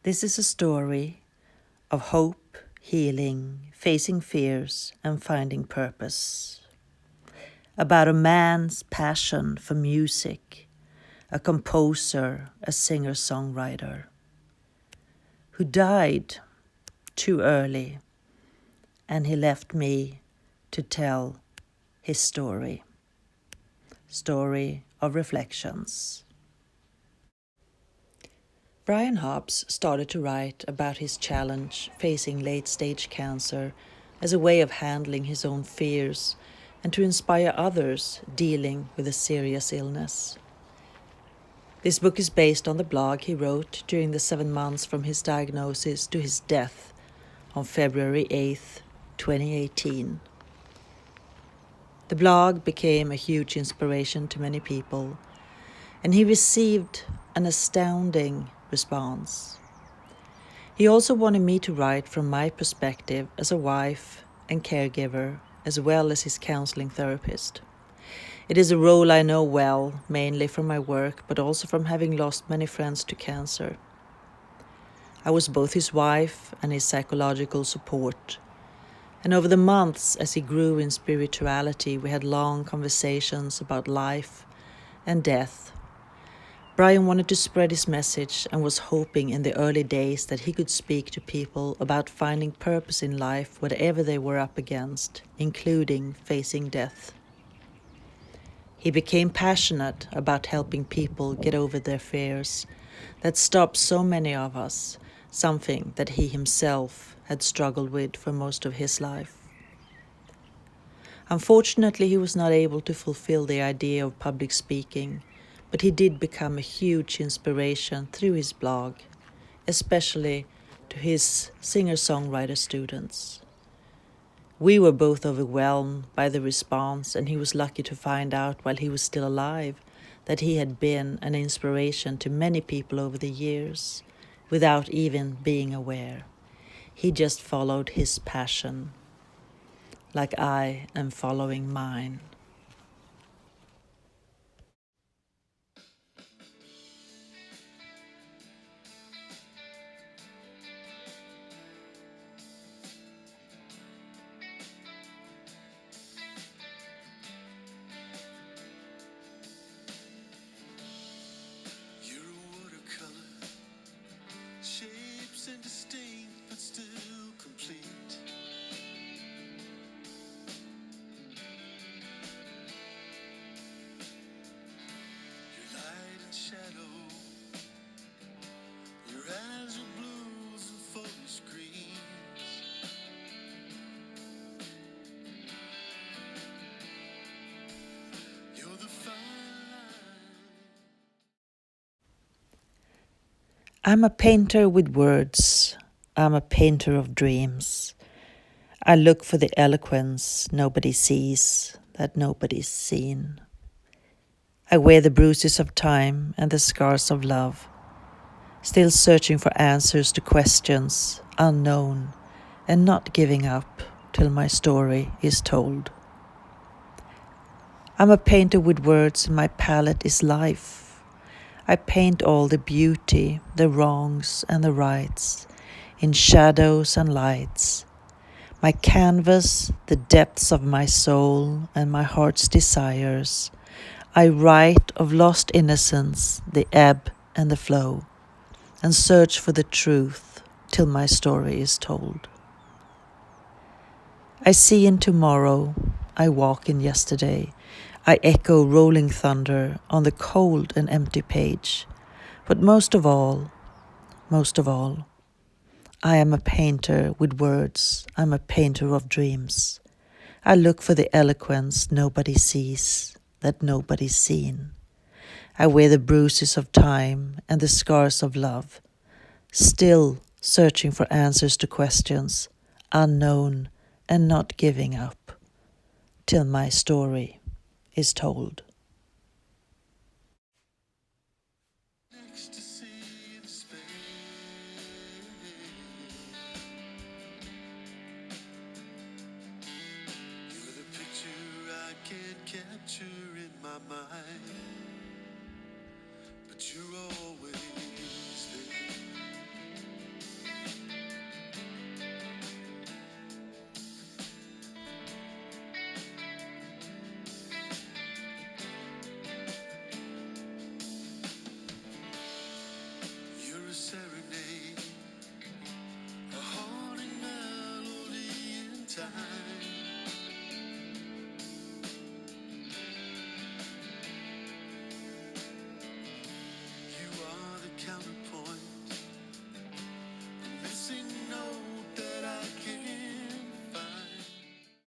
This is a story of hope, healing, facing fears, and finding purpose. About a man's passion for music, a composer, a singer-songwriter, who died too early, and he left me to tell his story of reflections. Fia Hobbs started to write about his challenge facing late-stage cancer as a way of handling his own fears and to inspire others dealing with a serious illness. This book is based on the blog he wrote during the 7 months from his diagnosis to his death on February 8th, 2018. The blog became a huge inspiration to many people, and he received an astounding response. He also wanted me to write from my perspective as a wife and caregiver, as well as his counseling therapist. It is a role I know well, mainly from my work, but also from having lost many friends to cancer. I was both his wife and his psychological support. And over the months, as he grew in spirituality, we had long conversations about life and death. Brian wanted to spread his message and was hoping in the early days that he could speak to people about finding purpose in life, whatever they were up against, including facing death. He became passionate about helping people get over their fears that stopped so many of us, something that he himself had struggled with for most of his life. Unfortunately, he was not able to fulfill the idea of public speaking, but he did become a huge inspiration through his blog, especially to his singer-songwriter students. We were both overwhelmed by the response, and he was lucky to find out while he was still alive that he had been an inspiration to many people over the years, without even being aware. He just followed his passion, like I am following mine. Shapes indistinct but still complete. Your light and shadow, your eyes are blues and focus greens. You're the fine line. I'm a painter with words. I'm a painter of dreams. I look for the eloquence nobody sees, that nobody's seen. I wear the bruises of time and the scars of love, still searching for answers to questions unknown and not giving up till my story is told. I'm a painter with words and my palette is life. I paint all the beauty, the wrongs and the rights, in shadows and lights. My canvas, the depths of my soul and my heart's desires. I write of lost innocence, the ebb and the flow, and search for the truth till my story is told. I see in tomorrow, I walk in yesterday, I echo rolling thunder on the cold and empty page. But most of all, I am a painter with words. I'm a painter of dreams. I look for the eloquence nobody sees, that nobody's seen. I wear the bruises of time and the scars of love, still searching for answers to questions, unknown and not giving up, till my story is told. Ecstasy in space. You're the picture I can't capture in my mind, but you're always there. time.